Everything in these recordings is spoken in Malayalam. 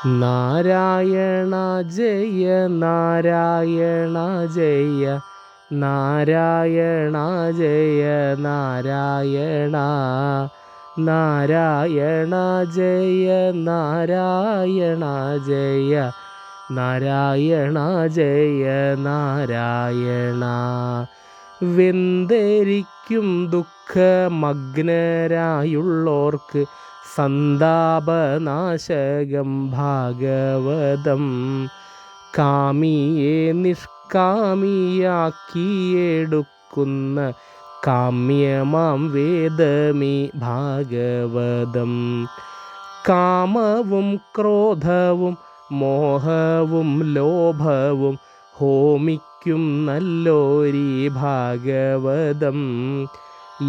നാരായണ ജയ നാരായണ ജയ നാരായണ ജയ നാരായണ നാരായണ ജയ നാരായണ ജയ നാരായണ ജയ നാരായണ. വെന്തരിക്കും ദുഃഖമഗ്നരായുള്ളോർക്ക് സന്താപനാശകം ഭാഗവതം. കാമിയെ നിഷ്കാമിയാക്കിയെടുക്കുന്ന കാമ്യമാം വേദമീ ഭാഗവതം. കാമവും ക്രോധവും മോഹവും ലോഭവും ഹോമിക്കും നല്ലോരീ ഭാഗവതം.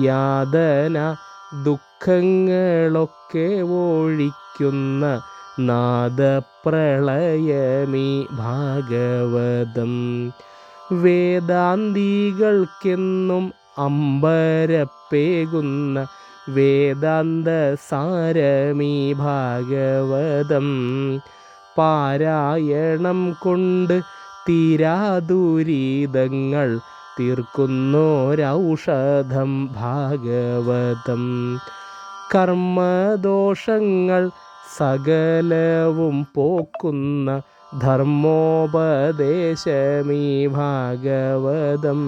യാതന ദുഃഖങ്ങളൊക്കെ ഒഴിക്കുന്ന നാദപ്രളയമീ ഭാഗവതം. വേദാന്തികൾക്കെന്നും അമ്പരപ്പേകുന്ന വേദാന്തസാരമീ ഭാഗവതം. പാരായണം കൊണ്ട് തീരാദുരിതങ്ങൾ തീർക്കുന്നൊരൗഷധം ഭാഗവതം. കർമ്മദോഷങ്ങൾ സകലവും പോക്കുന്ന ധർമ്മോപദേശമീ ഭാഗവതം.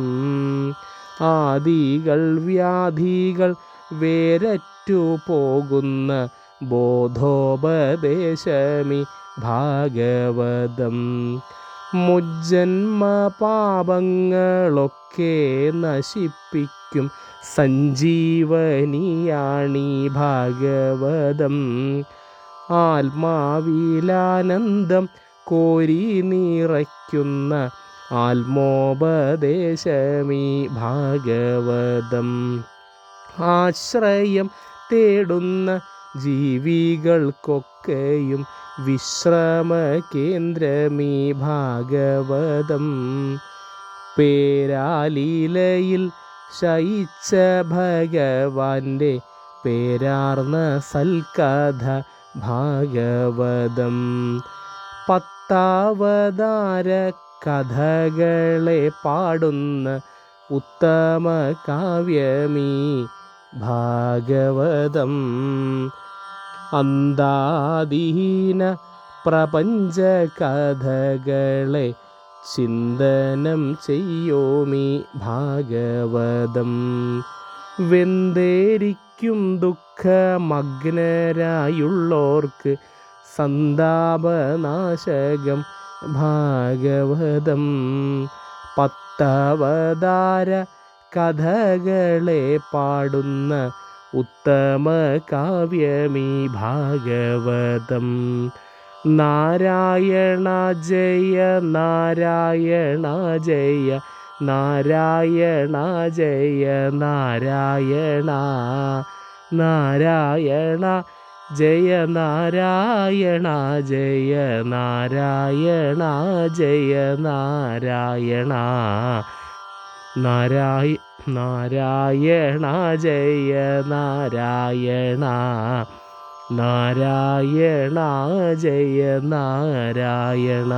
ആദികൾ വ്യാധികൾ വേരറ്റു പോകുന്ന ബോധോപദേശമീ ഭാഗവതം. മുജ്ജന്മ പാപങ്ങളൊക്കെ നശിപ്പിക്കും സഞ്ജീവനിയാണീ ഭാഗവതം. ആത്മാവിലാനന്ദം കോരി നിറയ്ക്കുന്ന ആത്മോപദേശമീ ഭാഗവതം. ആശ്രയം തേടുന്ന ജീവികൾക്കൊക്കെയും വിശ്രമകേന്ദ്രമീ ഭാഗവതം. പേരാലീലയിൽ ശയിച്ച ഭഗവാന്റെ പേരാർന്ന സൽക്കഥ ഭാഗവതം. പത്താവതാര കഥകളെ പാടുന്ന ഉത്തമ കാവ്യമീ ഭാഗവതം. അന്താദീന പ്രപഞ്ച കഥകളെ ചിന്തനം ചെയ്യോമീ ഭാഗവതം. വെന്തേരിക്കും ദുഃഖമഗ്നരായുള്ളോർക്ക് സന്താപനാശകം ഭാഗവതം. പത്തവതാര കഥകളെ പാടുന്ന ഉത്തമ കാവ്യമീ ഭാഗവതം. നാരായണ ജയ നാരായണ ജയ നാരായണ ജയ നാരായണ നാരായണ ജയ നാരായണ ജയ നാരായണ ജയ നാരായണ നാരായണ ജയ നാരായണ നാരായണ ജയ നാരായണ.